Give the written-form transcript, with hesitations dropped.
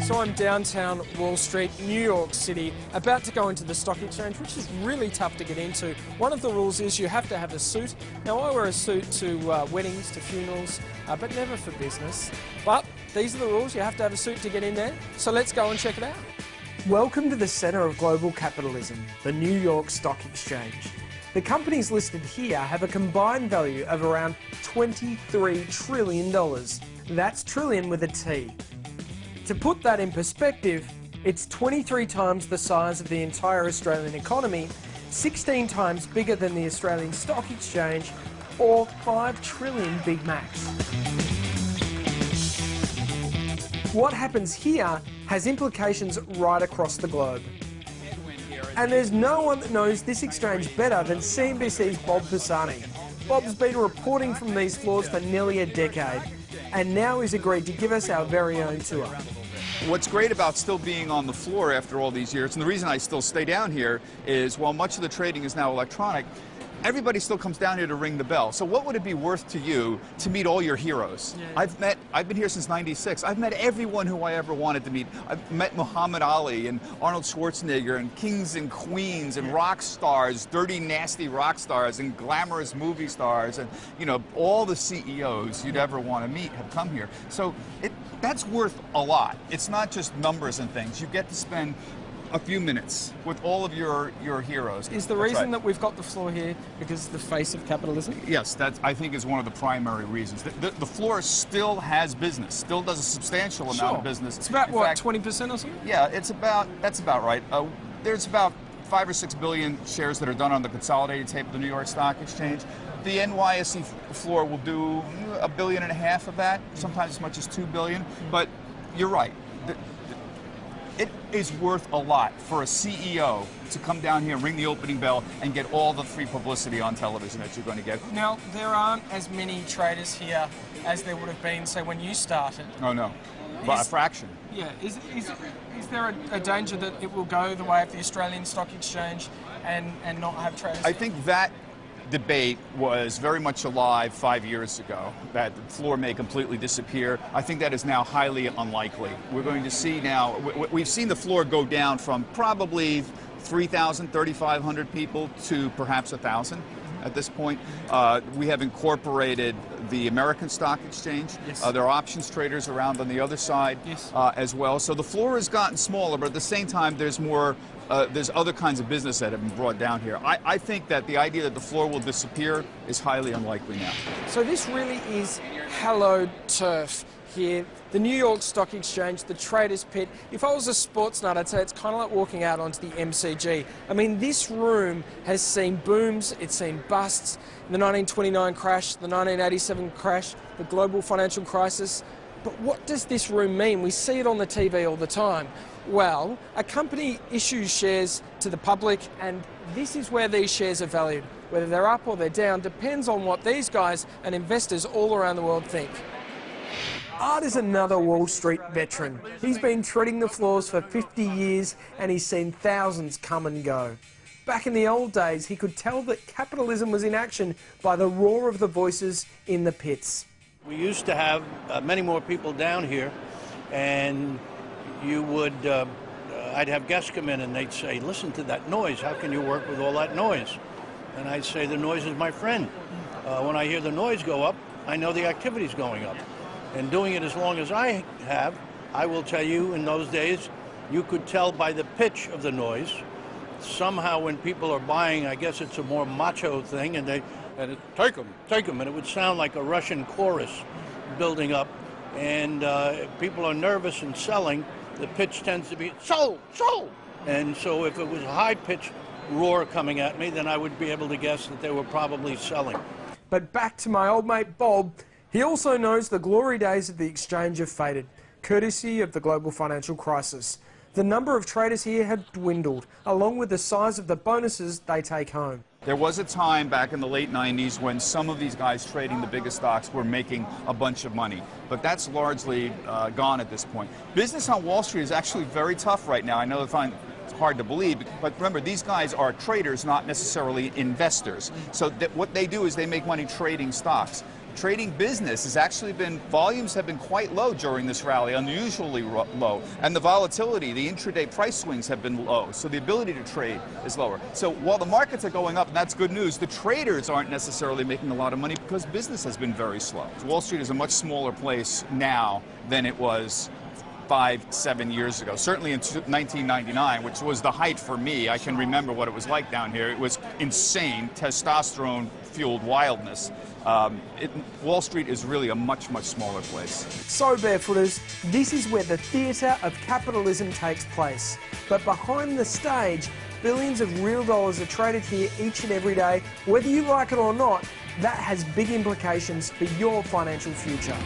So I'm downtown Wall Street, New York City, about to go into the stock exchange, which is really tough to get into. One of the rules is you have to have a suit. Now, I wear a suit to weddings, to funerals, but never for business. But these are the rules. You have to have a suit to get in there. So let's go and check it out. Welcome to the centre of global capitalism, the New York Stock Exchange. The companies listed here have a combined value of around $23 trillion. That's trillion with a T. To put that in perspective, it's 23 times the size of the entire Australian economy, 16 times bigger than the Australian Stock Exchange, or 5 trillion Big Macs. What happens here has implications right across the globe. And there's no one that knows this exchange better than CNBC's Bob Pisani. Bob's been reporting from these floors for nearly a decade, and now he's agreed to give us our very own tour. What's great about still being on the floor after all these years, and the reason I still stay down here, is while much of the trading is now electronic, everybody still comes down here to ring the bell. So what would it be worth to you to meet all your heroes? Yeah. I've been here since '96. I've met everyone who I ever wanted to meet. I've met Muhammad Ali and Arnold Schwarzenegger and kings and queens and rock stars, dirty, nasty rock stars and glamorous movie stars, and all the CEOs you'd ever want to meet have come here. So that's worth a lot. It's not just numbers and things. You get to spend a few minutes with all of your heroes. Is the reason that we've got the floor here because it's the face of capitalism? Yes, that I think is one of the primary reasons. The floor still has business, still does a substantial amount of business. It's about, what, 20% or something? Yeah, that's about right. There's about 5 or 6 billion shares that are done on the consolidated tape of the New York Stock Exchange. The NYSE floor will do $1.5 billion of that, sometimes as much as $2 billion. But you're right. It is worth a lot for a CEO to come down here, ring the opening bell, and get all the free publicity on television that you're going to get. Now, there aren't as many traders here as there would have been, say, when you started. Oh, no. By a fraction. Yeah. Is there a danger that it will go the way of the Australian Stock Exchange and not have traders I here? think that debate was very much alive 5 years ago, that the floor may completely disappear. I think that is now highly unlikely. We're going to see now, we've seen the floor go down from probably 3,000, 3,500 people to perhaps 1,000 at this point. We have incorporated the American Stock Exchange. Yes. There are options traders around on the other side. Yes. As well. So the floor has gotten smaller, but at the same time there's more there's other kinds of business that have been brought down here. I think that the idea that the floor will disappear is highly unlikely now. So this really is hallowed turf here. The New York Stock Exchange, the traders' pit. If I was a sports nut, I'd say it's kind of like walking out onto the MCG. I mean, this room has seen booms, it's seen busts, the 1929 crash, the 1987 crash, the global financial crisis. But what does this room mean? We see it on the TV all the time. Well, a company issues shares to the public, and this is where these shares are valued. Whether they're up or they're down depends on what these guys and investors all around the world think. Art is another Wall Street veteran. He's been treading the floors for 50 years and he's seen thousands come and go. Back in the old days, he could tell that capitalism was in action by the roar of the voices in the pits. We used to have many more people down here, and you would, I'd have guests come in and they'd say, listen to that noise, how can you work with all that noise? And I'd say, the noise is my friend. When I hear the noise go up, I know the activity's going up. And doing it as long as I have, I will tell you, in those days, you could tell by the pitch of the noise. Somehow when people are buying, I guess it's a more macho thing, and take them, and it would sound like a Russian chorus building up. And people are nervous and selling. The pitch tends to be, sold, sold. And so if it was a high-pitched roar coming at me, then I would be able to guess that they were probably selling. But back to my old mate Bob, he also knows the glory days of the exchange have faded, courtesy of the global financial crisis. The number of traders here have dwindled, along with the size of the bonuses they take home. There was a time back in the late 90s when some of these guys trading the biggest stocks were making a bunch of money, but that's largely gone at this point. Business on Wall Street is actually very tough right now. I know it's hard to believe, but remember, these guys are traders, not necessarily investors. So what they do is they make money trading stocks. trading business has actually been, volumes have been quite low during this rally, unusually low. And the volatility, the intraday price swings have been low. So the ability to trade is lower. So while the markets are going up, and that's good news, the traders aren't necessarily making a lot of money because business has been very slow. Wall Street is a much smaller place now than it was 5-7 years ago. Certainly in 1999, which was the height for me. I can remember what it was like down here. It was insane, testosterone-fueled wildness. Wall Street is really a much, much smaller place. So, Barefooters, this is where the theatre of capitalism takes place. But behind the stage, billions of real dollars are traded here each and every day. Whether you like it or not, that has big implications for your financial future.